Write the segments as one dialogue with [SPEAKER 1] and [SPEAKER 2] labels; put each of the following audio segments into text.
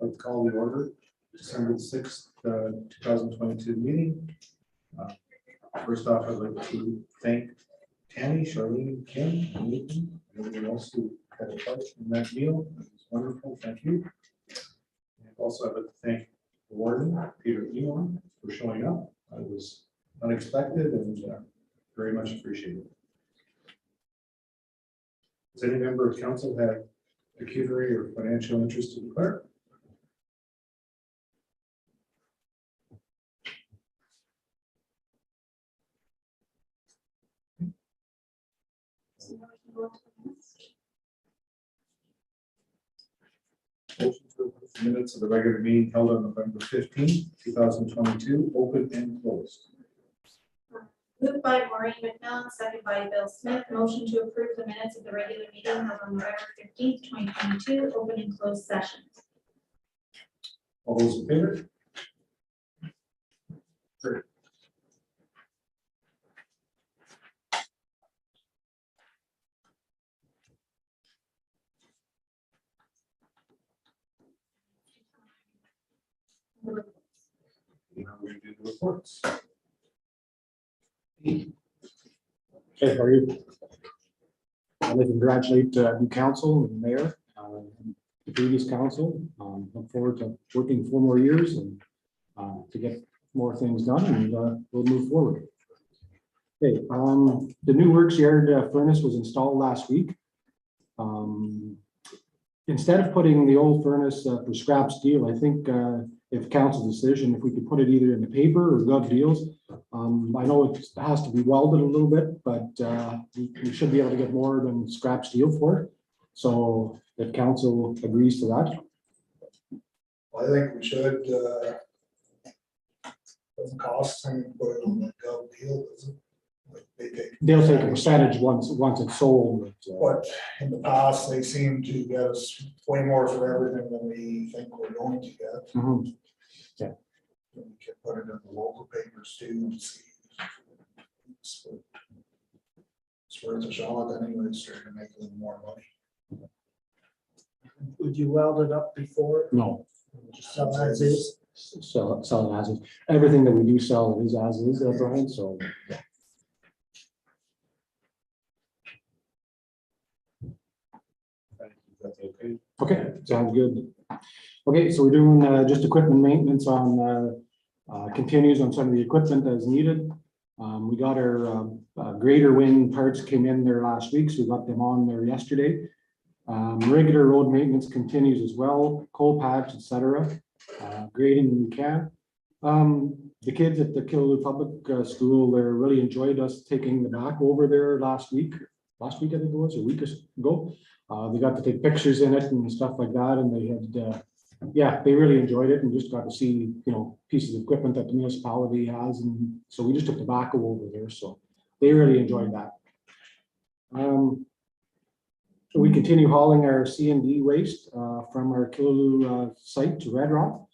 [SPEAKER 1] Let's call the order, December 6th, 2022 meeting. First off, I'd like to thank Tammy, Charlene, Kim, and Nathan, and everyone else who had a part in that meal. It was wonderful, thank you. And also, I'd like to thank the warden, Peter Elon, for showing up. It was unexpected and very much appreciated. Does any member of council have pecuniary or financial interest to declare? Motion to approve the minutes of the regular meeting held on November 15th, 2022, open and closed.
[SPEAKER 2] Moved by Maureen McMillan, second by Bill Smith. Motion to approve the minutes of the regular meeting held on November 15th, 2022, open and closed sessions.
[SPEAKER 1] All those in favor? Great. Now we're going to do the reports.
[SPEAKER 3] Hey, how are you? I'd like to congratulate new council and mayor, the previous council. Look forward to working 4 more years and to get more things done, and we'll move forward. Okay, the new works yard furnace was installed last week. Instead of putting the old furnace for scrap steel, I think if council's decision, if we could put it either in the paper or gov deals. I know it has to be welded a little bit, but we should be able to get more than scrap steel for it. So if council agrees to that.
[SPEAKER 4] Well, I think we should, doesn't cost anything to put it on the gov deal, does it? Like
[SPEAKER 3] They'll take a percentage once it's sold.
[SPEAKER 4] But in the past, they seem to get us way more for everything than we think we're going to get.
[SPEAKER 3] Mhm. Yeah.
[SPEAKER 4] We can put it in the local papers too and see. It's worth a shot anyways, trying to make a little more money.
[SPEAKER 5] Would you weld it up before?
[SPEAKER 3] No.
[SPEAKER 5] Just sell as is?
[SPEAKER 3] Sell it as is. Everything that we do sell is as is, Brian, so.
[SPEAKER 1] That's okay.
[SPEAKER 3] Okay, sounds good. Okay, so we're doing just equipment maintenance on continues on some of the equipment as needed. We got our grader wing parts came in there last week, so we got them on there yesterday. Regular road maintenance continues as well, coal patch, etc. Grading when we can. The kids at the Killaloe Public School, they really enjoyed us taking the back over there last week. Last week I think it was, a week ago. They got to take pictures in it and stuff like that, and they had, yeah, they really enjoyed it and just got to see, you know, pieces of equipment that the municipality has, and so we just took tobacco over there, so they really enjoyed that. We continue hauling our C&D waste from our Killaloe site to Red Rock.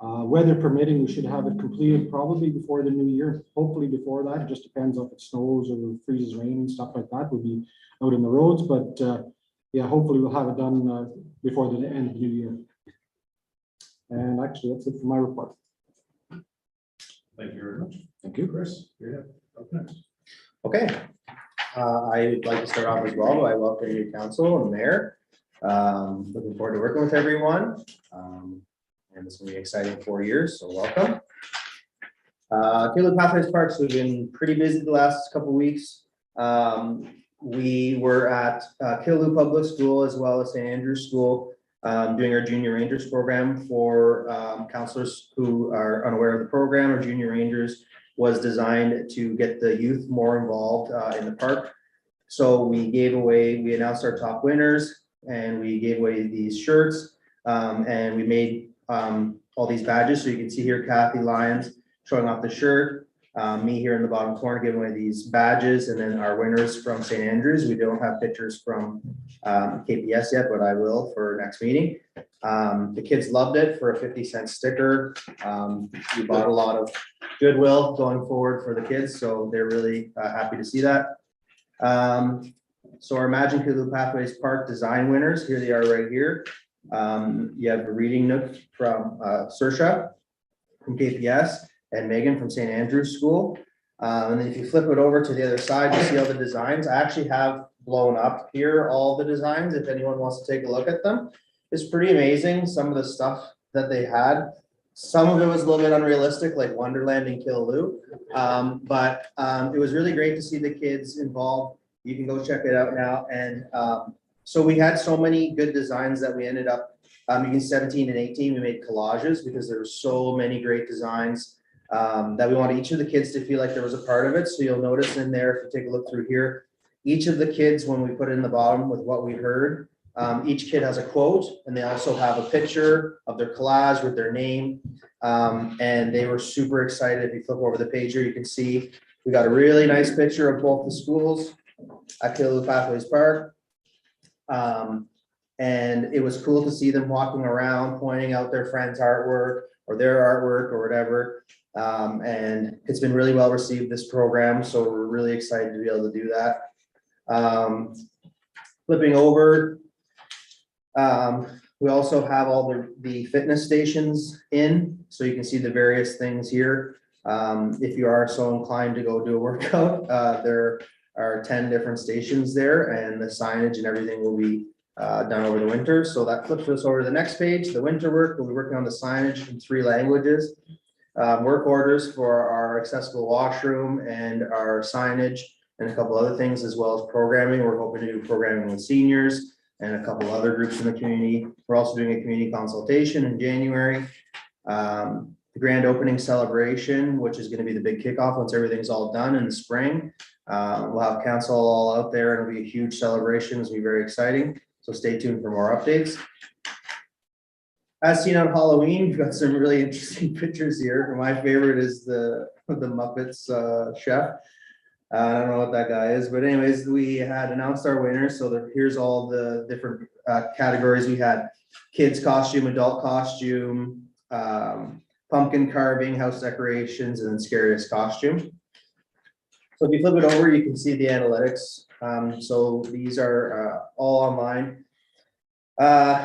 [SPEAKER 3] Weather permitting, we should have it completed probably before the new year, hopefully before that. It just depends if it snows or freezes rain and stuff like that. We'll be out in the roads, but yeah, hopefully we'll have it done before the end of the new year. And actually, that's it for my report.
[SPEAKER 1] Thank you very much.
[SPEAKER 3] Thank you.
[SPEAKER 1] Chris, you're up next.
[SPEAKER 6] Okay, I'd like to start off as well by welcoming you council and mayor. Looking forward to working with everyone. And it's gonna be an exciting 4 years, so welcome. Killaloe Pathways Parks, we've been pretty busy the last couple of weeks. We were at Killaloe Public School as well as St. Andrew's School doing our Junior Rangers program for counselors who are unaware of the program. Our Junior Rangers was designed to get the youth more involved in the park. So we announced our top winners and we gave away these shirts and we made all these badges. So you can see here Kathy Lyons showing off the shirt. Me here in the bottom corner giving away these badges, and then our winners from St. Andrews. We don't have pictures from KPS yet, but I will for next meeting. The kids loved it for a 50-cent sticker. We bought a lot of goodwill going forward for the kids, so they're really happy to see that. So our Imagine Killaloe Pathways Park design winners, here they are right here. You have a reading nook from Saoirse from KPS and Megan from St. Andrew's School. And then if you flip it over to the other side, you see all the designs. I actually have blown up here all the designs if anyone wants to take a look at them. It's pretty amazing, some of the stuff that they had. Some of it was a little bit unrealistic, like Wonderland and Killaloe. But it was really great to see the kids involved. You can go check it out now. And so we had so many good designs that we ended up, you can 17 and 18, we made collages because there were so many great designs that we wanted each of the kids to feel like there was a part of it. So you'll notice in there, if you take a look through here, each of the kids, when we put it in the bottom with what we heard, each kid has a quote, and they also have a picture of their collage with their name. And they were super excited. If you flip over the page here, you can see we got a really nice picture of both the schools at Killaloe Pathways Park. And it was cool to see them walking around, pointing out their friends' artwork or their artwork or whatever. And it's been really well received, this program. So we're really excited to be able to do that. Flipping over, we also have all the fitness stations in, so you can see the various things here. If you are so inclined to go do a workout, there are 10 different stations there, and the signage and everything will be done over the winter. So that flips us over to the next page. The winter work, we'll be working on the signage in 3 languages. Work orders for our accessible washroom and our signage and a couple other things, as well as programming. We're hoping to do programming with seniors and a couple other groups in the community. We're also doing a community consultation in January. The grand opening celebration, which is going to be the big kickoff once everything's all done in the spring. We'll have council all out there. It'll be a huge celebration. It'll be very exciting. So stay tuned for more updates. As seen on Halloween, we've got some really interesting pictures here. My favorite is the Muppets chef. I don't know what that guy is, but anyways, we had announced our winners. So here's all the different categories. We had kids costume, adult costume, pumpkin carving, house decorations, and then scariest costume. So if you flip it over, you can see the analytics. So these are all online.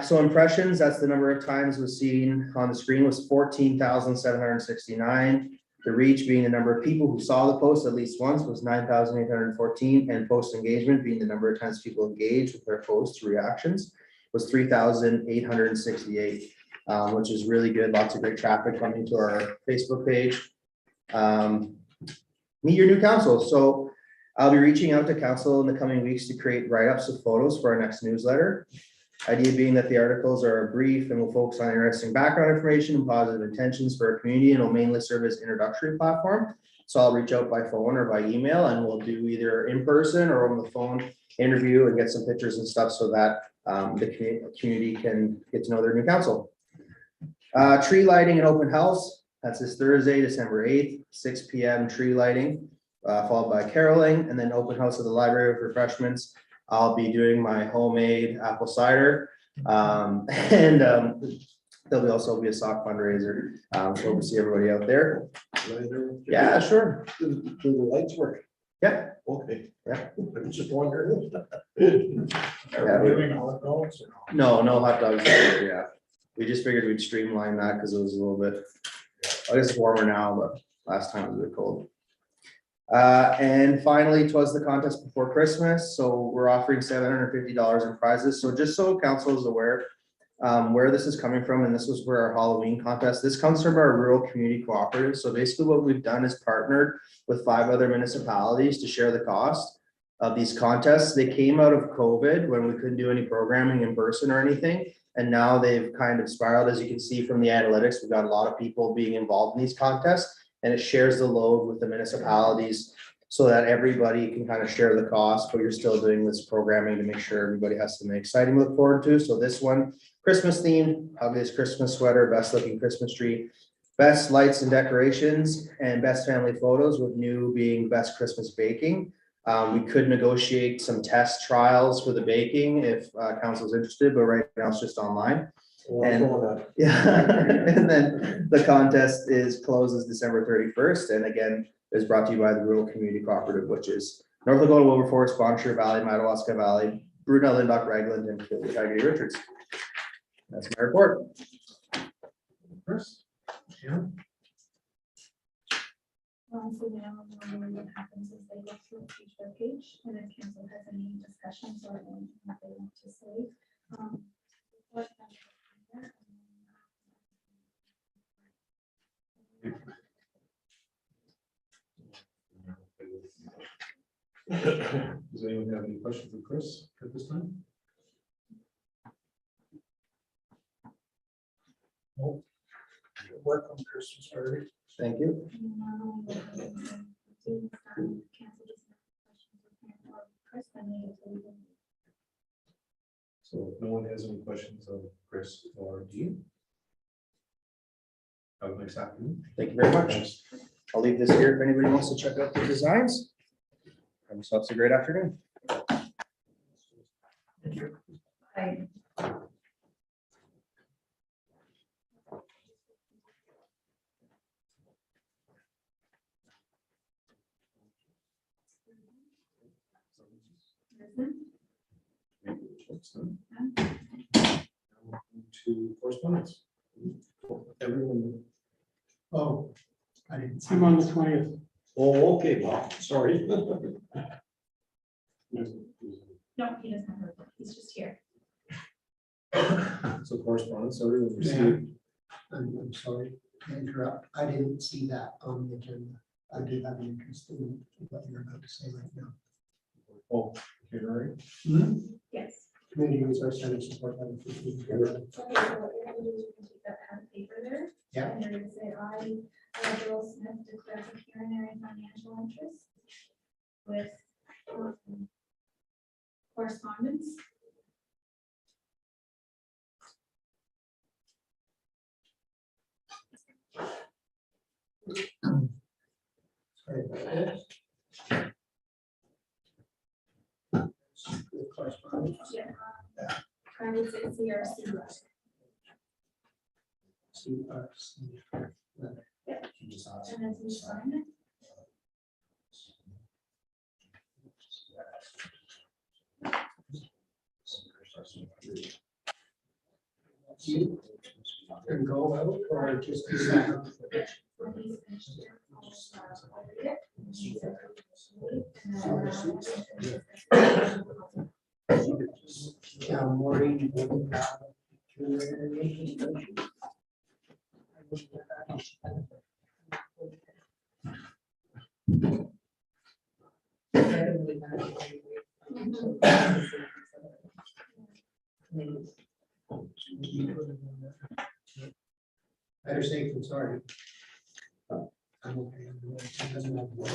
[SPEAKER 6] So impressions, that's the number of times was seen on the screen, was 14,769. The reach being the number of people who saw the post at least once was 9,814, and post engagement being the number of times people engaged with their posts reactions was 3,868, which is really good. Lots of great traffic coming to our Facebook page. Meet your new council. So I'll be reaching out to council in the coming weeks to create write-ups of photos for our next newsletter. Idea being that the articles are brief and will focus on interesting background information and positive intentions for our community, and will mainly serve as introductory platform. So I'll reach out by phone or by email, and we'll do either in person or on the phone interview and get some pictures and stuff so that the community can get to know their new council. Tree lighting and open house. That's this Thursday, December 8th, 6 p.m. tree lighting, followed by caroling, and then open house at the library with refreshments. I'll be doing my homemade apple cider, and there'll be also be a sock fundraiser. So we'll see everybody out there. Yeah, sure.
[SPEAKER 5] Do the lights work?
[SPEAKER 6] Yeah.
[SPEAKER 5] Okay.
[SPEAKER 6] Yeah.
[SPEAKER 5] I'm just wondering.
[SPEAKER 6] Yeah,
[SPEAKER 4] Doing hot dogs or
[SPEAKER 6] no hot dogs. Yeah, we just figured we'd streamline that because it was a little bit, I guess it's warmer now, but last time it was a bit cold. And finally, 'twas the contest before Christmas. So we're offering $750 in prizes. So just so council is aware where this is coming from, and this was where our Halloween contest, this comes from our rural community cooperative. So basically what we've done is partnered with 5 other municipalities to share the cost of these contests. They came out of COVID when we couldn't do any programming in person or anything. And now they've kind of spiraled, as you can see from the analytics. We've got a lot of people being involved in these contests, and it shares the load with the municipalities so that everybody can kind of share the cost, but you're still doing this programming to make sure everybody has something exciting to look forward to. So this one, Christmas themed, ugliest Christmas sweater, best looking Christmas tree, best lights and decorations, and best family photos, with new being best Christmas baking. We could negotiate some test trials for the baking if council's interested, but right now it's just online. And yeah, and then the contest closes December 31st, and again is brought to you by the Rural Community Cooperative, which is North Dakota, Wilberforce, Bon Valley, Madawaska Valley, Brunel, Linddoch, Ragland, and Haggerty Richards. That's my report.
[SPEAKER 1] Chris? Yeah.
[SPEAKER 2] So now, normally what happens is they go through page by page, and if council has any discussions or anything that they want to say. what kind of-
[SPEAKER 1] Does anyone have any questions for Chris at this time?
[SPEAKER 4] Work on Christmas party.
[SPEAKER 6] Thank you.
[SPEAKER 2] Normally what happens is do, council doesn't have questions with him or Chris, then they have to leave it.
[SPEAKER 1] So if no one has any questions of Chris or Dean. Have a nice afternoon.
[SPEAKER 6] Thank you very much. I'll leave this here if anybody wants to check out the designs. Have yourselves a great afternoon.
[SPEAKER 2] Hi.
[SPEAKER 1] To correspondence. Everyone.
[SPEAKER 5] Oh, I didn't. see
[SPEAKER 3] I'm on
[SPEAKER 5] it.
[SPEAKER 3] the 20th.
[SPEAKER 1] Oh, okay, well, sorry.
[SPEAKER 2] No, he doesn't have a report. He's just here.
[SPEAKER 1] So correspondence, everyone received.
[SPEAKER 5] I'm sorry to interrupt. I didn't see that on the agenda. I do have an interest in what you're about to say right now.
[SPEAKER 1] Oh, okay, all right.
[SPEAKER 2] Yes.
[SPEAKER 5] Community resource center support. Level 15.
[SPEAKER 2] Okay, so what you're gonna do is you're gonna take that pad of paper there.
[SPEAKER 5] Yeah.
[SPEAKER 2] And you're gonna say, Bill Smith, declare pecuniary financial interest with correspondence.
[SPEAKER 5] Sorry about this. The correspondence.
[SPEAKER 2] Yeah. I would say CRC.
[SPEAKER 5] CRC.
[SPEAKER 2] And then you sign it.
[SPEAKER 5] You can go out or just do that.
[SPEAKER 2] When he's finished here, I'll read it. And then,
[SPEAKER 5] Maureen. Better safe than sorry. I'm okay. It doesn't have to work.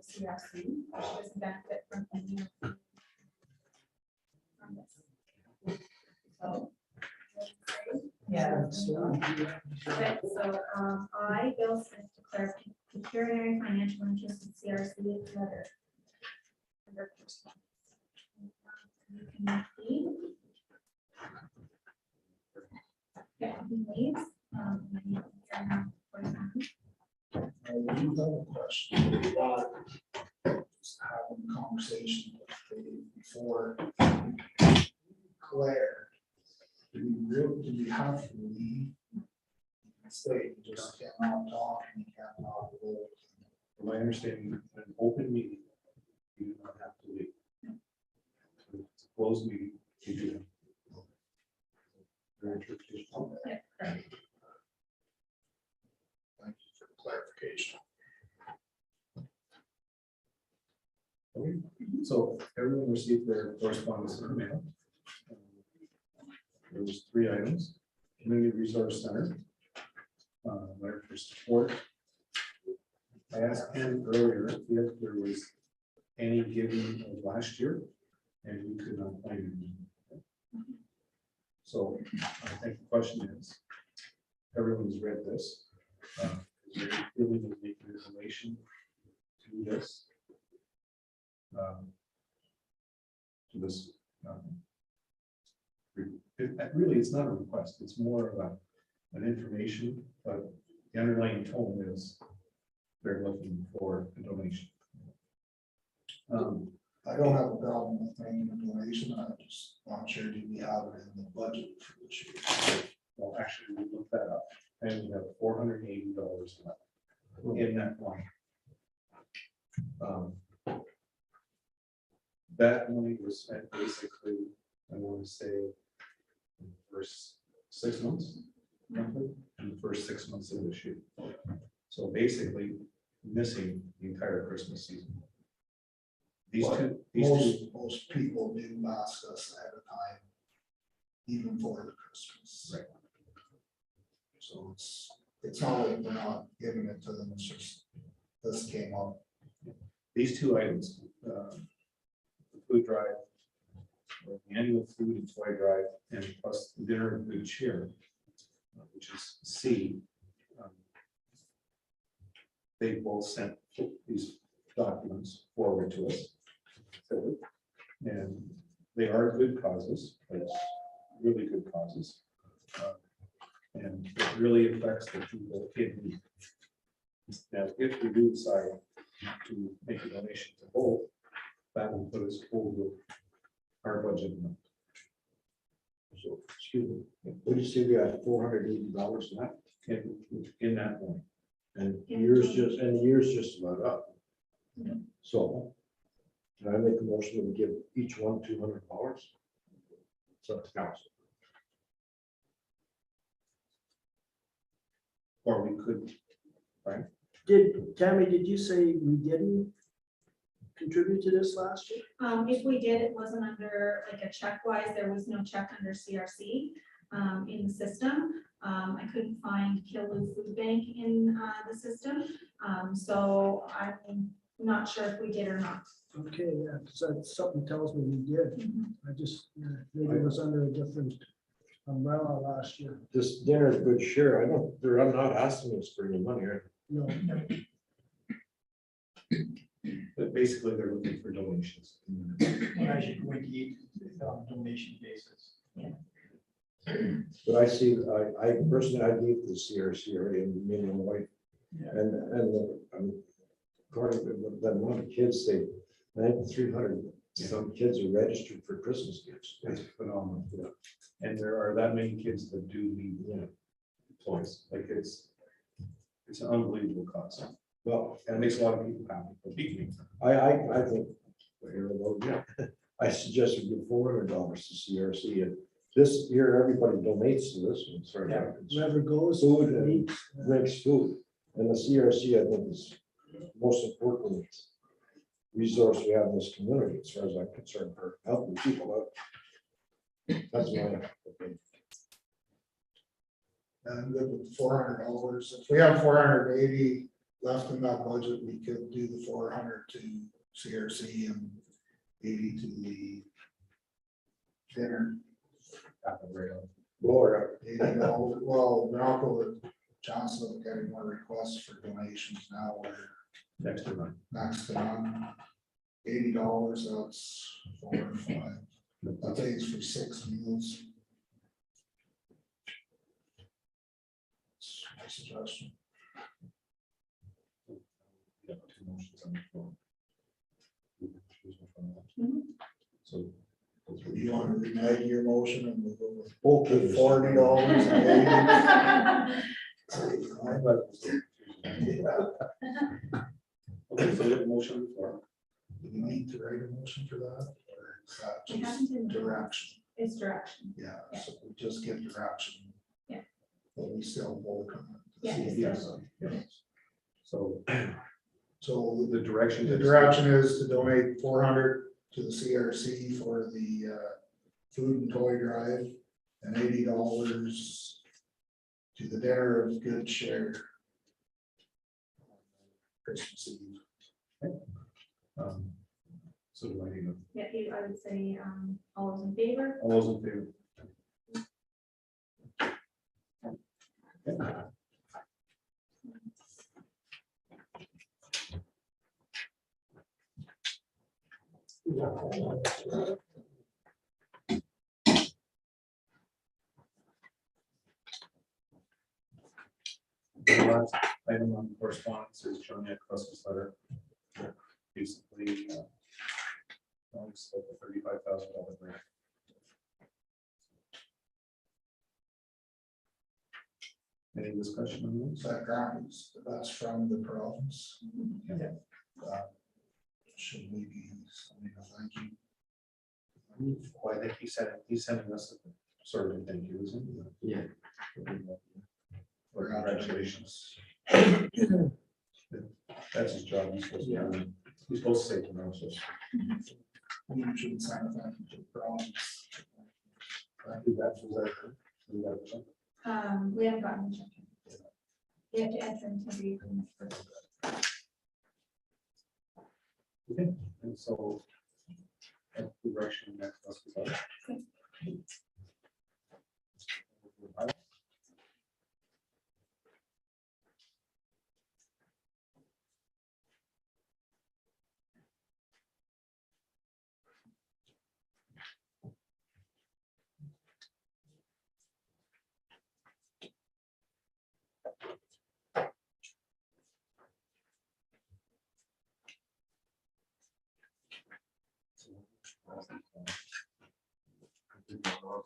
[SPEAKER 2] CRC, which doesn't benefit from any of from this. So.
[SPEAKER 5] Yeah.
[SPEAKER 2] Okay, so, I, Bill Smith, declare pecuniary financial interest in CRC letter. Under correspondence. You can read. Yeah, he leaves. And you can correspondence.
[SPEAKER 4] I do have a question. Just having a conversation with Dave before. Claire, do we have to leave? Stay, you just cannot talk and you cannot vote.
[SPEAKER 1] From my understanding, in an open meeting, you do not have to leave. If it's a closed meeting, you do. Your interpretation.
[SPEAKER 2] Yeah, correct.
[SPEAKER 4] Thank you for the clarification.
[SPEAKER 1] Okay. So everyone received their correspondence in the mail. There was 3 items. Community Resource Center. Letter for support. I asked Ken earlier if there was any giving of last year, and we could not find any. So I think the question is, everyone's read this. Is there any feeling of making a donation to this? To this. Really, it's not a request, it's more of an information, but the underlying tone is they're looking for a donation.
[SPEAKER 4] I don't have a problem with making a donation, I'm just not sure, do we have it in the budget for this year?
[SPEAKER 1] Well, actually, we looked that up, and we have $480 left in that line. That money was spent basically, I want to say, in the first 6 months, roughly, in the first 6 months of this year. So basically, missing the entire Christmas season. These two,
[SPEAKER 4] Most people do ask us ahead of time, even for the Christmas.
[SPEAKER 1] Right.
[SPEAKER 4] So it's not like we're not giving it to them, it's just, this came up.
[SPEAKER 1] these two items, the food drive, or the annual food and toy drive, and plus the dinner and good cheer, which is C. They both sent these documents forward to us. And they are good causes, it's really good causes. And it really affects the people in need. Now, if we do decide to make a donation to both, that will put us over our budget amount.
[SPEAKER 7] So, excuse me, what did you say we had $480 left?
[SPEAKER 1] In that one.
[SPEAKER 7] And the year's just about up. So, can I make a motion to give each one $200? So it's council.
[SPEAKER 1] Or we could,
[SPEAKER 5] Tammy, did you say we didn't contribute to this last year?
[SPEAKER 2] If we did, it wasn't under like a check wise, there was no check under CRC in the system. I couldn't find Killu Food Bank in the system. So I'm not sure if we did or not.
[SPEAKER 5] Okay, yeah, because something tells me we did. I just, maybe it was under a different umbrella last year.
[SPEAKER 7] This dinner is good share. I'm not asking us for any money, right?
[SPEAKER 5] No,
[SPEAKER 1] but basically they're looking for donations.
[SPEAKER 8] As you're going to eat on a donation basis.
[SPEAKER 7] But I see, I personally, I gave the CRC already and me and my wife. And according to that one of the kids, I think 300 some kids are registered for Christmas gifts.
[SPEAKER 1] It's phenomenal. And there are that many kids that do need toys. Like it's an unbelievable cause.
[SPEAKER 7] Well,
[SPEAKER 1] And it makes a lot of people happy. But me.
[SPEAKER 7] I think, I suggest we give $400 to CRC, and this year, everybody donates to this one, sorry.
[SPEAKER 8] Yeah.
[SPEAKER 5] whoever goes.
[SPEAKER 7] Food and
[SPEAKER 5] eats.
[SPEAKER 7] drinks food, and the CRC, I think, is most important resource we have in this community, as far as I'm concerned, for helping people out. That's my opinion.
[SPEAKER 4] And I'm good with $400. If we have 480 left in that budget, we could do the 400 to CRC and 80 to the dinner.
[SPEAKER 7] Laura,
[SPEAKER 4] $80. Well, Bronco and Johnson are getting more requests for donations now. We're
[SPEAKER 1] Next to none.
[SPEAKER 4] next to none. $80, that's 4 or 5. That pays for 6 meals. That's my suggestion.
[SPEAKER 1] Yeah, 2 motions on the floor.
[SPEAKER 2] Mhm.
[SPEAKER 1] So.
[SPEAKER 4] You want to renege your motion and we'll go with
[SPEAKER 7] okay,
[SPEAKER 4] $40
[SPEAKER 1] Okay, so we have a motion for.
[SPEAKER 4] Do we need to write a motion for that? Or is that
[SPEAKER 2] We
[SPEAKER 4] just
[SPEAKER 2] haven't in-
[SPEAKER 4] direction?
[SPEAKER 2] It's direction.
[SPEAKER 4] Yeah, so we just get direction.
[SPEAKER 2] Yeah.
[SPEAKER 4] But we still vote on it.
[SPEAKER 2] Yeah.
[SPEAKER 1] Yes. So
[SPEAKER 4] So
[SPEAKER 1] the direction.
[SPEAKER 4] the direction is to donate 400 to the CRC for the food and toy drive and $80 to the dinner of good share. Christmas Eve.
[SPEAKER 1] So do I need a,
[SPEAKER 2] Yeah, I would say, all those in favor?
[SPEAKER 1] all those in favor? The last item on correspondence is John Christmas letter. Basically, It's like a $35,000 grant. Any discussion on those?
[SPEAKER 4] That grants, that's from the province.
[SPEAKER 1] Yeah.
[SPEAKER 4] Should we be sending a thank you?
[SPEAKER 1] Well, I think he's sending us a sort of a thank you, isn't he?
[SPEAKER 6] Yeah.
[SPEAKER 1] Or congratulations. That's his job. He's supposed to, he's supposed to say to us.
[SPEAKER 4] I mean, we should sign a thank you to the province.
[SPEAKER 2] We haven't gotten the check. We have to enter into the agreement first.
[SPEAKER 1] Okay, and so that's the direction that us is on.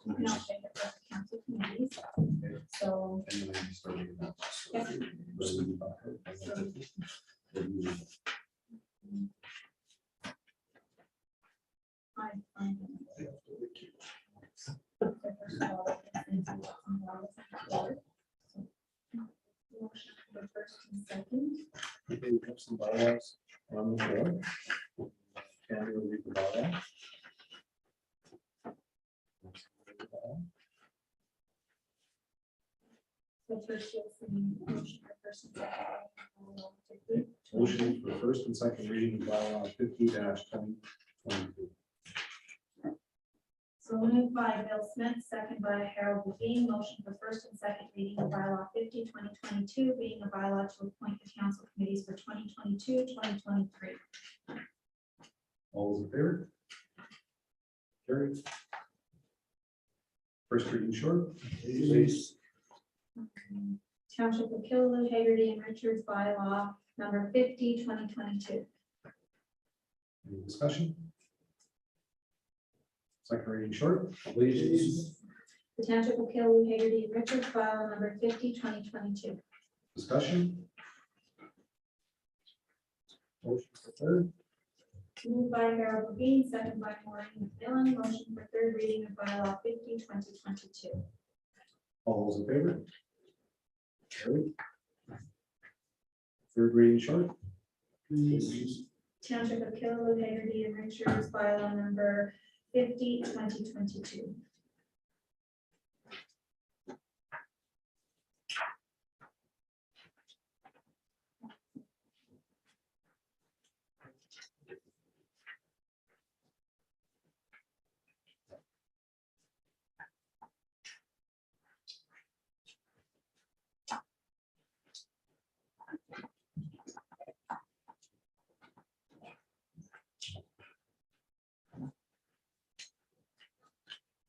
[SPEAKER 2] No, they have the council committees. So
[SPEAKER 1] And then we start with that.
[SPEAKER 2] Yes. I find them. So first of all, it's on the board. So, motion for first and second.
[SPEAKER 1] Okay, we have some bylaws on the board. Can we read the bylaw?
[SPEAKER 2] So first, you'll see motion for first and second.
[SPEAKER 1] Motion for first and second reading of bylaw 50-2022.
[SPEAKER 2] So moved by Bill Smith, second by Harold Levine, motion for first and second reading of bylaw 50-2022, being a bylaw to appoint the council committees for 2022-2023.
[SPEAKER 1] All those in favor? Carried. First reading short. Please.
[SPEAKER 2] Township of Killaloe, Hagerty, and Richards bylaw number 50-2022.
[SPEAKER 1] Any discussion? Second reading short, please.
[SPEAKER 2] The Township of Killaloe, Hagerty, and Richards bylaw number 50-2022.
[SPEAKER 1] Discussion. Motion for third.
[SPEAKER 2] Moved by Harold Levine, second by Maureen McMillan, motion for third reading of bylaw 50-2022.
[SPEAKER 1] All those in favor? Carried. Third reading short. Please.
[SPEAKER 2] Township of Killaloe, Hagerty, and Richards bylaw number 50-2022.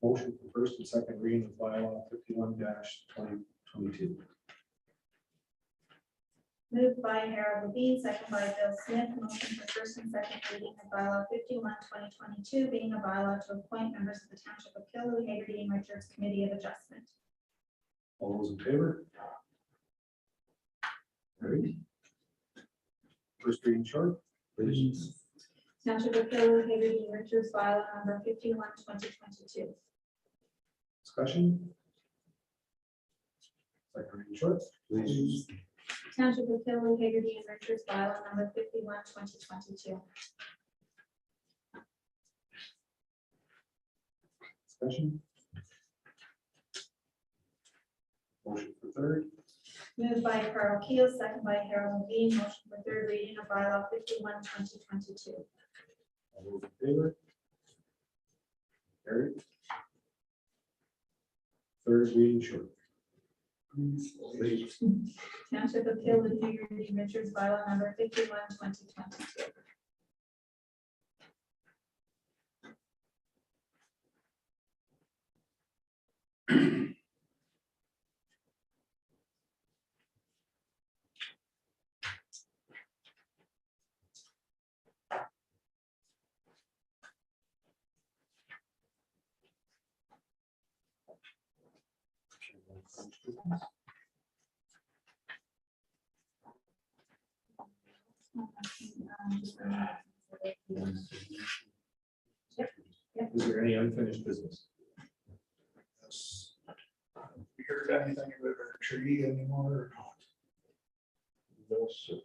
[SPEAKER 1] Motion for first and second reading of bylaw 51-2022.
[SPEAKER 2] Moved by Harold Levine, second by Bill Smith, motion for first and second reading of bylaw 51-2022, being a bylaw to appoint members of the Township of Killaloe, Hagerty, and Richards Committee of Adjustment.
[SPEAKER 1] All those in favor? Carried. First reading short, please.
[SPEAKER 2] Township of Killaloe, Hagerty, and Richards bylaw number 51-2022.
[SPEAKER 1] Discussion. Second reading short, please.
[SPEAKER 2] Township of Killaloe, Hagerty, and Richards bylaw number 51-2022.
[SPEAKER 1] Discussion. Motion for third.
[SPEAKER 2] Moved by Carl Keel, second by Harold Levine, motion for third reading of bylaw 51-2022.
[SPEAKER 1] All those in favor? Carried. Third reading short. Please.
[SPEAKER 2] Township of Killaloe, Hagerty, and Richards bylaw number 51-2022.
[SPEAKER 1] Is there any unfinished business?
[SPEAKER 4] Yes. You heard anything about our tree anymore or not?
[SPEAKER 7] No, sir.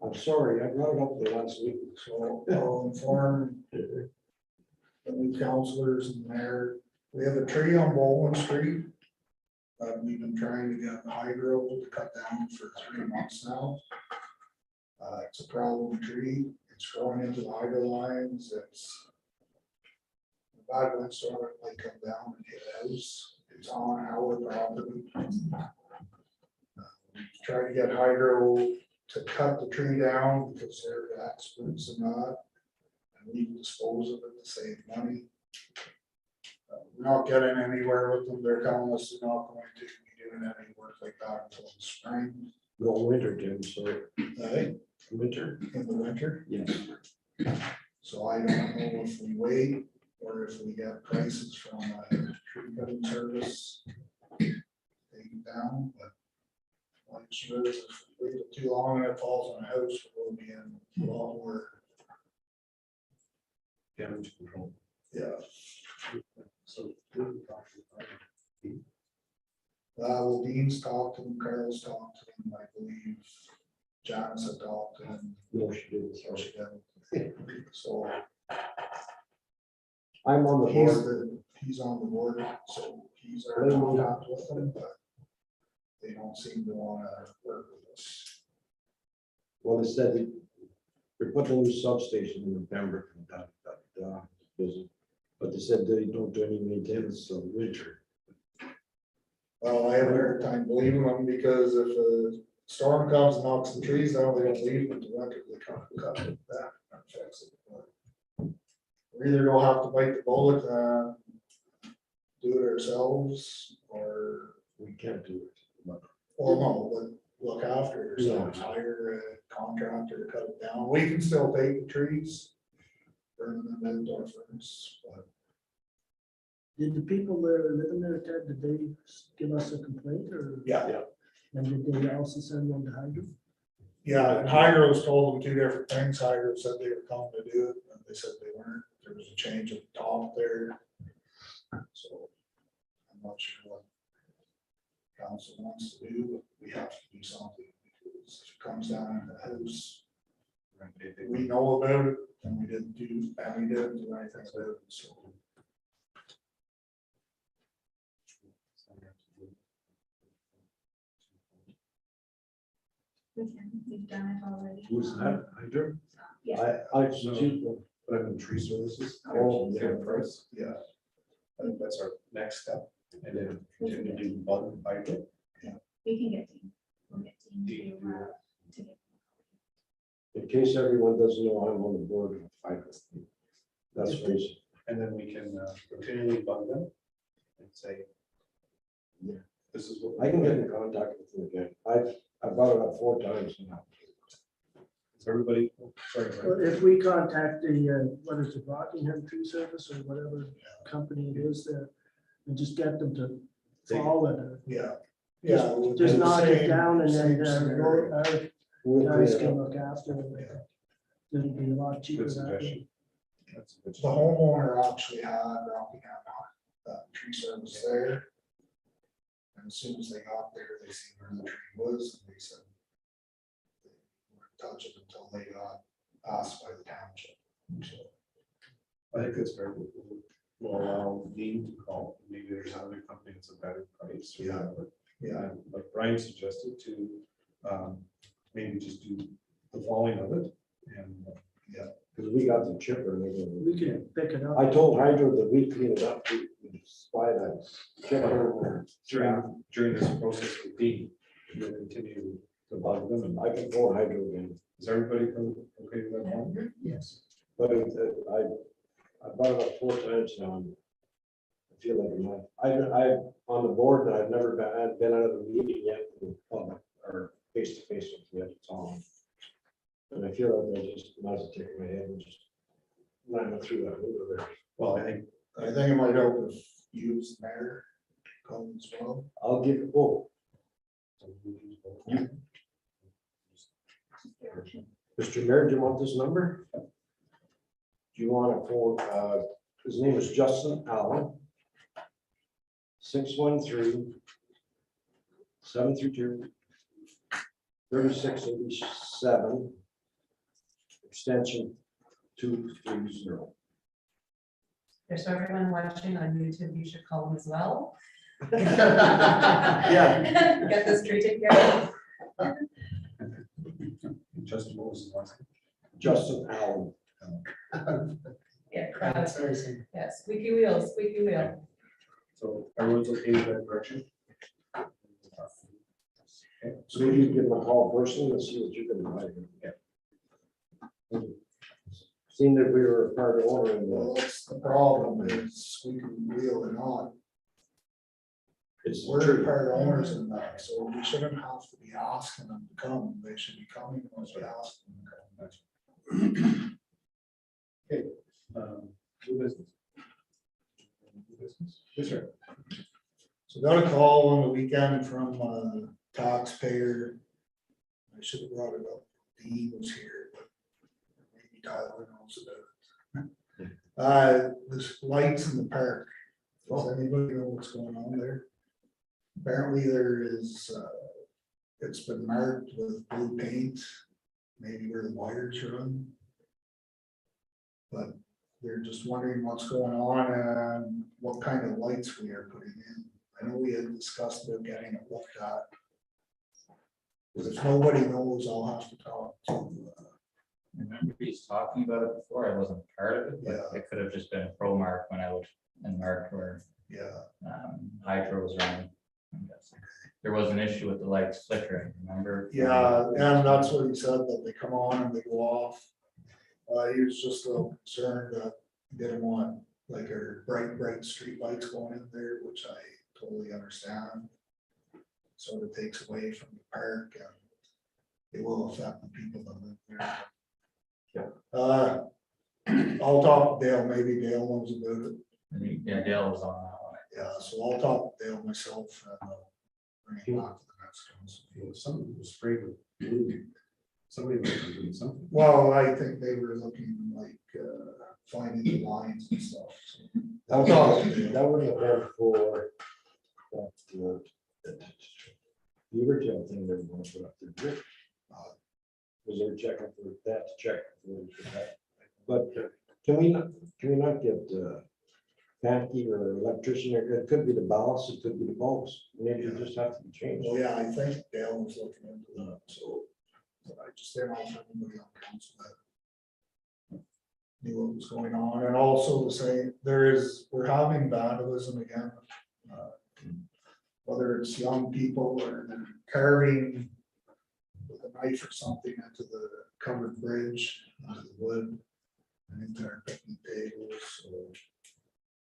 [SPEAKER 7] I'm sorry, I brought it up the last week.
[SPEAKER 4] So I'll inform the new councilors and mayor. We have a tree on Baldwin Street. We've been trying to get hydro to cut down for 3 months now. It's a problem tree. It's growing into the hydro lines. It's a bad windstorm, it might come down and hit a house. It's on our property. Try to get hydro to cut the tree down because they're the experts in that. And we dispose of it to save money. We're not getting anywhere with them. They're telling us they're not going to be doing any work like that until the spring.
[SPEAKER 7] No winter, Jim, sorry.
[SPEAKER 4] Right?
[SPEAKER 7] Winter?
[SPEAKER 4] In the winter.
[SPEAKER 7] Yes.
[SPEAKER 4] So I don't know if we wait or if we get prices from a tree cutting service. Take it down, but like sure is if we wait too long and it falls on a house, we'll be in a lot more.
[SPEAKER 1] Damage control.
[SPEAKER 4] Yeah.
[SPEAKER 1] So.
[SPEAKER 4] Well, Dean's talked to him, Carl's talked to him, I believe. Janice had talked to him.
[SPEAKER 7] No, she didn't.
[SPEAKER 4] So she didn't. So
[SPEAKER 7] I'm on the board.
[SPEAKER 4] he's on the board, so he's our contact with them, but they don't seem to wanna work with us.
[SPEAKER 7] Well, they said they're putting a new substation in November. Busy. But they said they don't do any maintenance of winter.
[SPEAKER 4] Well, I have a hard time believing them because if a storm comes and knocks the trees down, they don't leave them to winter, they come cut it back and fix it. But we're either gonna have to bite the bullet and do it ourselves, or,
[SPEAKER 7] We can't do it.
[SPEAKER 4] well, no, but look after it ourselves, hire a contractor to cut it down. We can still take the trees, burn them in our furnace, but
[SPEAKER 5] Did the people that are living there, Ted, did they give us a complaint or?
[SPEAKER 4] yeah.
[SPEAKER 5] And did they also send one to Hydro?
[SPEAKER 4] Yeah, and Hydro's told them 2 different things. Hydro said they were coming to do it, and they said they weren't. There was a change of top there. So I'm not sure what council wants to do, but we have to do something because if it comes down in the house, we know about it and we didn't do anything about it, so.
[SPEAKER 2] We've done it already.
[SPEAKER 7] Who's that? Hydro?
[SPEAKER 2] Yeah.
[SPEAKER 7] I,
[SPEAKER 1] Tree services.
[SPEAKER 7] Oh, yeah.
[SPEAKER 1] Price.
[SPEAKER 4] Yeah,
[SPEAKER 1] I think that's our next step. And then continue to do bug hydro.
[SPEAKER 2] We can get Dean. We'll get Dean to get.
[SPEAKER 7] in case everyone doesn't know, I'm on the board of Hydro. That's crazy.
[SPEAKER 1] And then we can continually bug them and say.
[SPEAKER 7] Yeah.
[SPEAKER 1] This is what.
[SPEAKER 7] I can get in contact with them again. I brought it up 4 times now.
[SPEAKER 1] Is everybody, sorry,
[SPEAKER 5] Well, if we contact the, what is it, Rockingham Tree Service or whatever company it is there, and just get them to follow it.
[SPEAKER 4] yeah.
[SPEAKER 5] Just-
[SPEAKER 4] Yeah.
[SPEAKER 5] Just knock it
[SPEAKER 4] Same-
[SPEAKER 5] down and
[SPEAKER 4] same
[SPEAKER 5] then
[SPEAKER 4] scenario.
[SPEAKER 5] our
[SPEAKER 7] We'll
[SPEAKER 5] guys
[SPEAKER 7] clean it
[SPEAKER 5] can
[SPEAKER 7] up.
[SPEAKER 5] look after it. It'll be a lot cheaper
[SPEAKER 1] Good
[SPEAKER 5] that way.
[SPEAKER 1] suggestion. That's a good.
[SPEAKER 4] The homeowner actually had Rockingham tree service there. And as soon as they got there, they seen where the tree was, and they said they wouldn't touch it until they got asked by the township. So,
[SPEAKER 1] I think that's very good. We'll allow Dean to call. Maybe there's another company that's a better price. or
[SPEAKER 4] Yeah.
[SPEAKER 1] whatever.
[SPEAKER 4] yeah,
[SPEAKER 1] And like Brian suggested to maybe just do the falling of it and
[SPEAKER 7] Because we got the chipper. and they're
[SPEAKER 5] We can pick it
[SPEAKER 7] gonna- I
[SPEAKER 5] up.
[SPEAKER 7] told Hydro that we clean it up. We just buy that chipper.
[SPEAKER 1] during this process with Dean, we'll continue to bug them. And
[SPEAKER 7] I can phone Hydro again.
[SPEAKER 1] is everybody okay with that one?
[SPEAKER 5] Yes.
[SPEAKER 7] But I brought it up 4 times now. And I feel like I'm on the board, and I've never been out of the meeting yet, with public or face to face with yet, Tom. And I feel like I just might as well take my head and just ran it through that window there.
[SPEAKER 1] Well, I think
[SPEAKER 4] I think it might help if you as mayor call as well.
[SPEAKER 7] I'll give it both. Mr. Mayor, do you want this number? Do you want it for, his name is Justin Allen. 613-732-3687, extension 230.
[SPEAKER 9] There's everyone watching on YouTube, you should call them as well.
[SPEAKER 7] Yeah.
[SPEAKER 9] Get this tree taken care of.
[SPEAKER 1] Justin, what was the last name?
[SPEAKER 7] Justin Allen.
[SPEAKER 9] Yeah, crowd. Yeah, squeaky wheel, squeaky wheel.
[SPEAKER 1] So everyone's okay with that correction? Okay,
[SPEAKER 7] So maybe you give him a call personally and see what you can do. Seeing that we were a part owner in
[SPEAKER 4] Well,
[SPEAKER 7] the,
[SPEAKER 4] that's the problem is we can wheel it on.
[SPEAKER 7] it's
[SPEAKER 4] We're
[SPEAKER 7] true.
[SPEAKER 4] part owners in that, so we shouldn't have to be asking them to come. They should be coming once we ask them to come.
[SPEAKER 1] Okay, new business. New business. Yes, sir.
[SPEAKER 4] So got a call on the weekend from a taxpayer. I should have brought it up. Dean was here, but maybe Tyler knows about it. There's lights in the park. Does anybody know what's going on there? Apparently there is, it's been marked with blue paint, maybe where the wires run. But they're just wondering what's going on and what kind of lights we are putting in. I know we had discussed about getting it looked at. But if nobody knows, I'll have to talk to,
[SPEAKER 10] I remember he's talking about it before, I wasn't part of it, but
[SPEAKER 4] Yeah.
[SPEAKER 10] it could have just been a pro mark when I was in mark where
[SPEAKER 4] yeah.
[SPEAKER 10] hydro was running. I'm guessing. There was an issue with the lights flickering, remember?
[SPEAKER 4] Yeah, and that's what he said, that they come on and they go off. He was just a little concerned that he didn't want like our bright street lights going in there, which I totally understand. Sort of takes away from the park and it will affect the people that live there. I'll talk to Dale, maybe Dale knows about it.
[SPEAKER 10] I think, yeah, Dale was on that one.
[SPEAKER 4] Yeah, so I'll talk to Dale myself and I'll bring it back to the next council.
[SPEAKER 1] You know, something was sprayed with blue. Somebody was doing something.
[SPEAKER 4] Well, I think they were looking like, finding the lines and stuff. So I'll
[SPEAKER 7] That
[SPEAKER 4] talk to Dale.
[SPEAKER 7] wouldn't have been for that, the original thing they were going to put up there. Rick, was there checking for that to check for that? But can we not get Pankey or electrician? It could be the balance, it could be the bulbs. Maybe it just have to be changed.
[SPEAKER 4] Well, yeah, I think Dale was looking into that, so but I just didn't know if anybody on council that knew what was going on, and also to say, we're having vandalism again. Whether it's young people or they're carving with a knife or something into the covered bridge, into the wood, and into our picnic tables, so.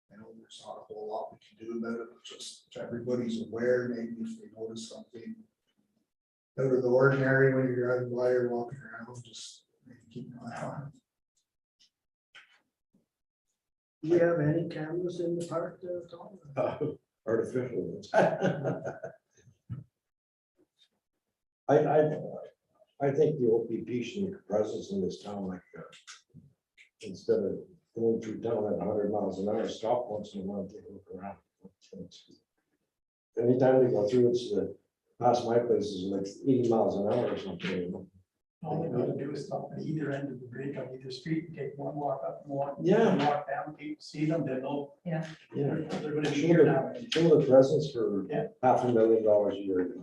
[SPEAKER 4] I know there's not a whole lot we can do about it, but just if everybody's aware, maybe if they notice something out of the ordinary when you're driving by or walking around, just maybe keep an eye on it.
[SPEAKER 5] Do we have any cameras in the park there, Tom?
[SPEAKER 7] Artificial ones. I think the OPP should make a presence in this town, like, instead of going through town at 100 miles an hour, stop once in a while, take a look around. Anytime we go through, it's past my place is like 80 miles an hour or something, you know.
[SPEAKER 8] All they gotta do is stop at either end of the bridge on either street and take one walk up and walk.
[SPEAKER 7] Yeah.
[SPEAKER 8] Walk down, people see them, they know.
[SPEAKER 7] Yeah.
[SPEAKER 8] They're gonna be here now.
[SPEAKER 7] Show the presence for
[SPEAKER 8] Yeah.
[SPEAKER 7] $500,000 a year.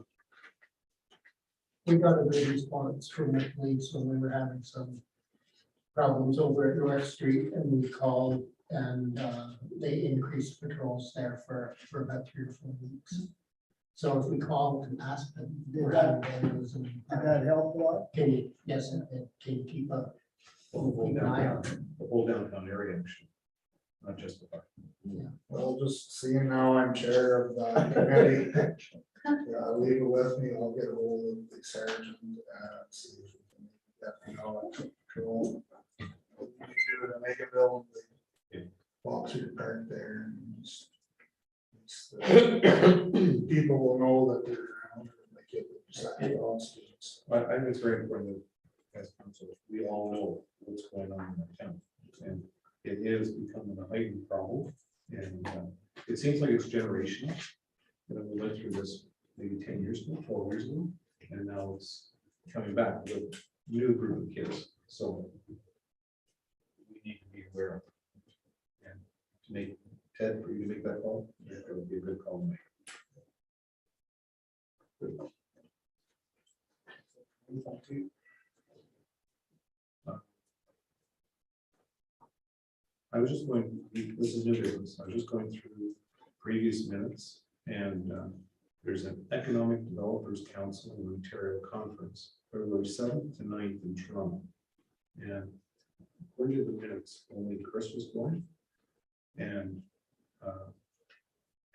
[SPEAKER 11] We got a good response from the police when we were having some problems over at North Street, and we called and they increased patrols there for about 3 or 4 weeks. So if we call and ask them,
[SPEAKER 5] Did
[SPEAKER 11] we're
[SPEAKER 5] that-
[SPEAKER 11] having vandalism.
[SPEAKER 5] Did that help a lot?
[SPEAKER 11] Can you, yes, and can you keep an eye on it?
[SPEAKER 1] The whole downtown area, actually, not just the park.
[SPEAKER 4] Well, just seeing now I'm chair of that committee. Yeah, leave it with me, I'll get a hold of the sergeant and see if we can get that out of control. We can do it and make it build the box park there and just least that people will know that they're around and they get the on students.
[SPEAKER 1] I think it's very important that as council, we all know what's going on in our town. And it is becoming a heightened problem. And it seems like it's generational. You know, we went through this maybe 10 years ago, 12 years ago, and now it's coming back with a new group of kids. So we need to be aware of it. And to make Ted, for you to make that call, yeah, that would be a good call to make. Good. I was just going, this is new business, I was just going through previous minutes, and there's an Economic Developers Council in Ontario Conference, February 7th to 9th in Toronto. And according to the minutes, only Chris was going. And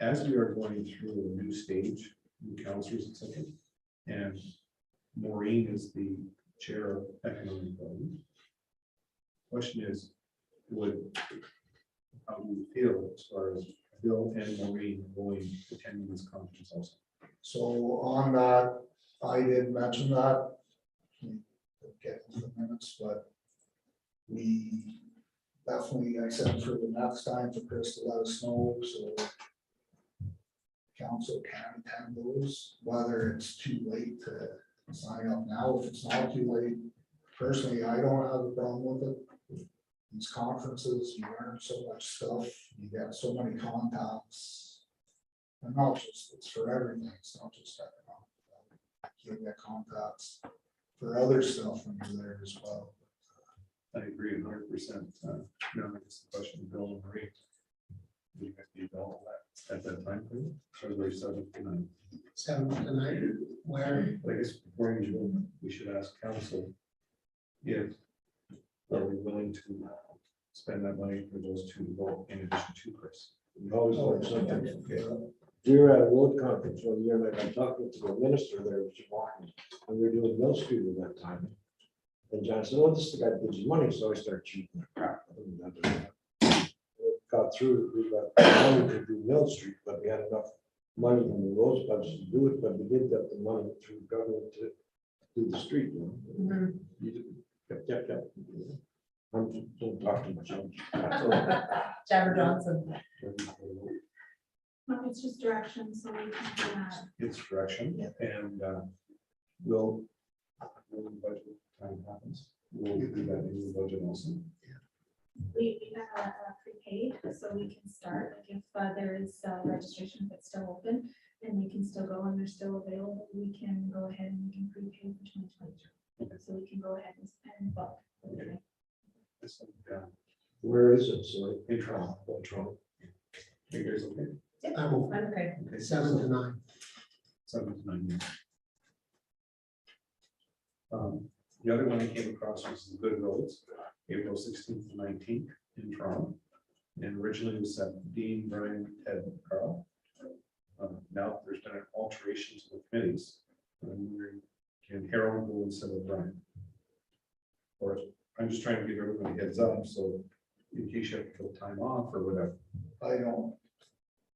[SPEAKER 1] as we are going through a new stage, new councillors, etc., and Maureen is the chair of Economic Development. Question is, how do you feel as far as Bill and Maureen going attending this conference also?
[SPEAKER 4] So on that, I did mention that. Get the minutes, but we definitely, I said for the next time for Chris to let us know, so council can attend those, whether it's too late to sign up now. If it's not too late, personally, I don't have a problem with it. These conferences, you learn so much stuff, you get so many contacts. And not just, it's for everything, it's not just economic. You get contacts for other stuff when you're there as well.
[SPEAKER 1] I agree 100%. Now, it's the question of Bill and Marie. Do you guys need all that at that time frame? February 7th to 9th.
[SPEAKER 11] 7th to 9th, where?
[SPEAKER 1] I guess before you go, we should ask council if are we willing to spend that money for those two to go in addition to Chris.
[SPEAKER 7] We always learn something. We were at a road conference one year, and I'm talking to the minister there, which is walking, and we were doing Mill Street at that time. And John said, "Oh, this is the guy that gives you money," so I started cheating the crap. Got through, we got money to do Mill Street, but we had enough money in the roads budget to do it, but we did get the money through government to do the street. You know? You did- Yep. Don't talk too much.
[SPEAKER 9] Jabber Johnson.
[SPEAKER 2] No, it's just direction, so we can do that.
[SPEAKER 1] It's direction, and we'll, when the budget time happens, we'll do that in the budget also.
[SPEAKER 2] We have a prepaid, so we can start, like if there is registration that's still open, and we can still go and they're still available, we can go ahead and we can prepay for 2022. So we can go ahead and spend bulk.
[SPEAKER 1] This one,
[SPEAKER 7] Where is it? So
[SPEAKER 1] in Toronto. You guys okay?
[SPEAKER 11] I'm
[SPEAKER 9] Okay.
[SPEAKER 1] Okay,
[SPEAKER 11] 7 to 9.
[SPEAKER 1] 7 to 9 years. The other one I came across was the Good Roads, April 16th to 19th in Toronto. And originally it was set Dean, Brian, Ted, and Carl. Now there's been an alteration to the committees. Can Harold go instead of Brian? Or I'm just trying to give everybody a heads up, so in case you have to kill time off or whatever.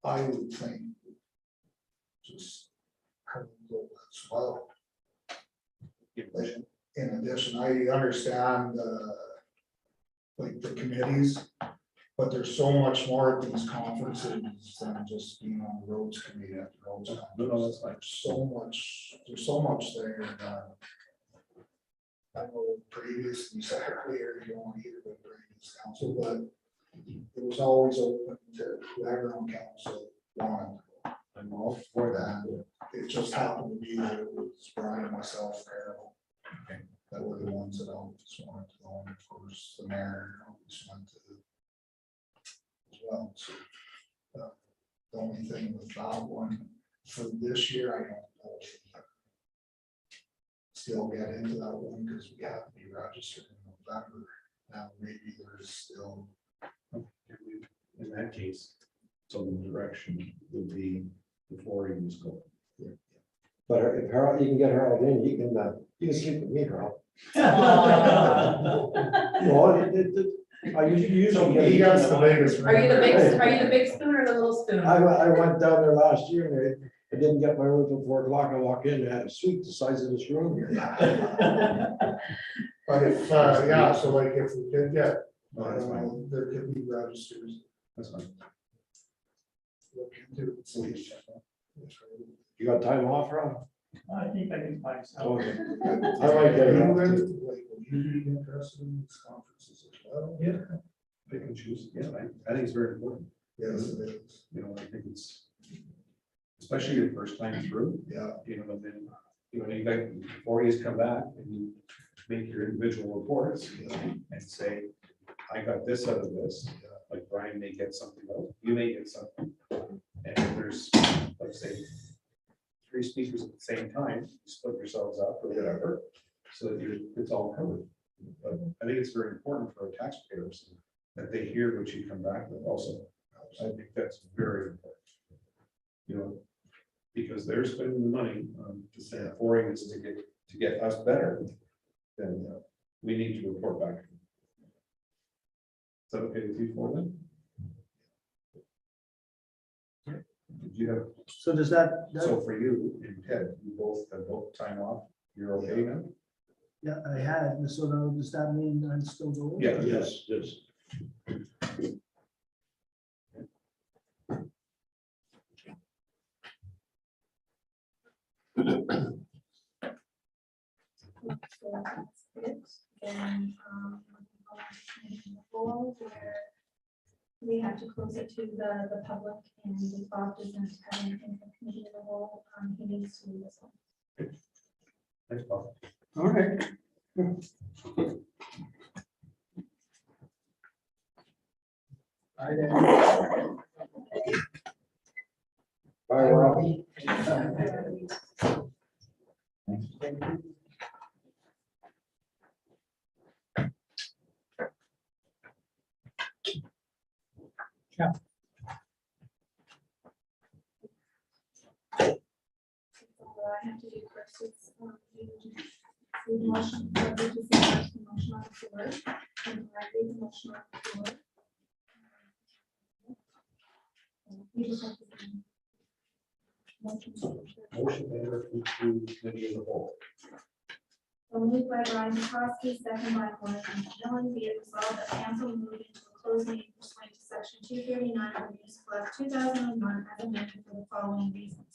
[SPEAKER 4] I would think just have a little as well. In addition, I understand like the committees, but there's so much more at these conferences than just being on the roads committee at the roads.
[SPEAKER 1] No, that's fine.
[SPEAKER 4] There's so much there. I know previously, you said earlier, you don't want to hear the previous council, but it was always open to whoever on council wanted. I'm all for that. It just happened to be that it was Brian, myself, Carol. That were the ones that always wanted to go, and of course, the mayor always wanted to as well. So, the only thing with that one for this year, I don't know if we still get into that one because we have to be registered in November. Now, maybe there's still.
[SPEAKER 1] In that case, so the direction would be before you just go.
[SPEAKER 7] but if Harold, you can get Harold in, you can sleep with me, Harold. No, I usually
[SPEAKER 4] He
[SPEAKER 7] get.
[SPEAKER 4] gets the biggest.
[SPEAKER 9] Are you the big spoon or the little spoon?
[SPEAKER 7] I went down there last year and I didn't get my room till 4 o'clock. I walked in and had a suite the size of this room here.
[SPEAKER 4] But if, yeah, so like if we did get,
[SPEAKER 1] No, that's fine.
[SPEAKER 4] there could be registers.
[SPEAKER 1] That's fine.
[SPEAKER 4] Look into it, see.
[SPEAKER 7] You got time off, Ron?
[SPEAKER 8] I think I can find some.
[SPEAKER 7] Okay. I might get it off too.
[SPEAKER 4] Like, will you be interested in these conferences as well?
[SPEAKER 1] Yeah. Pick and choose. Yeah, I think it's very important.
[SPEAKER 4] Yes, it is.
[SPEAKER 1] You know, I think it's, especially your first time through,
[SPEAKER 4] Yeah.
[SPEAKER 1] you know, and then, you know, you got 4 years come back and you make your individual reports and say, I got this out of this. Like Brian may get something out, you may get something. And if there's, let's say, 3 speakers at the same time, you split yourselves up or whatever, so that it's all covered. But I think it's very important for taxpayers that they hear what you come back with also. I think that's very important. You know, because they're spending the money to send 4 units to get us better, then we need to report back. Is that okay with you for them? Did you have,
[SPEAKER 5] So does that,
[SPEAKER 1] so for you and Ted, you both have both time off, you're okay now?
[SPEAKER 5] yeah, I had, so now does that mean I'm still going?
[SPEAKER 1] Yeah.
[SPEAKER 7] Yes, yes.
[SPEAKER 2] So that's it. Then, I'll ask you the whole where we have to close it to the public, and if Bob doesn't have anything for committee of the whole, he needs to leave us on.
[SPEAKER 1] Thanks, Bob.
[SPEAKER 3] All right.
[SPEAKER 7] Bye, Rob.
[SPEAKER 2] So what I have to do first is, the motion, to see the motion on the floor, and I read the motion on the floor. You just have to. Motion.
[SPEAKER 1] Motion to enter into committee of the whole.
[SPEAKER 2] So moved by Brian McCroskey, second by Warren Miller, be it resolved that council will move into a closed meeting pursuant to section 239 of the Municipal Act 2001 as amended for the following reasons.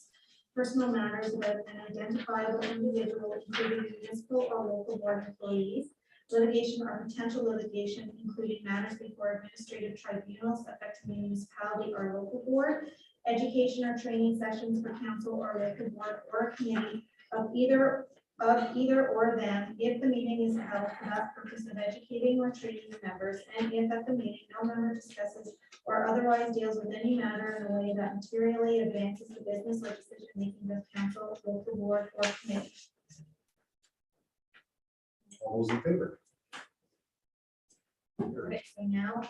[SPEAKER 2] Personal matters about an identifiable individual, including municipal or local board employees, litigation or potential litigation, including matters before administrative tribunals affecting the municipality or local board, education or training sessions for council or local board or committee of either or them, if the meeting is held for that purpose of educating or training the members, and if at the meeting no member discusses or otherwise deals with any matter in a way that materially advances the business or decision making of council, local board, or committee.
[SPEAKER 1] All those in favor?
[SPEAKER 2] Okay, so now,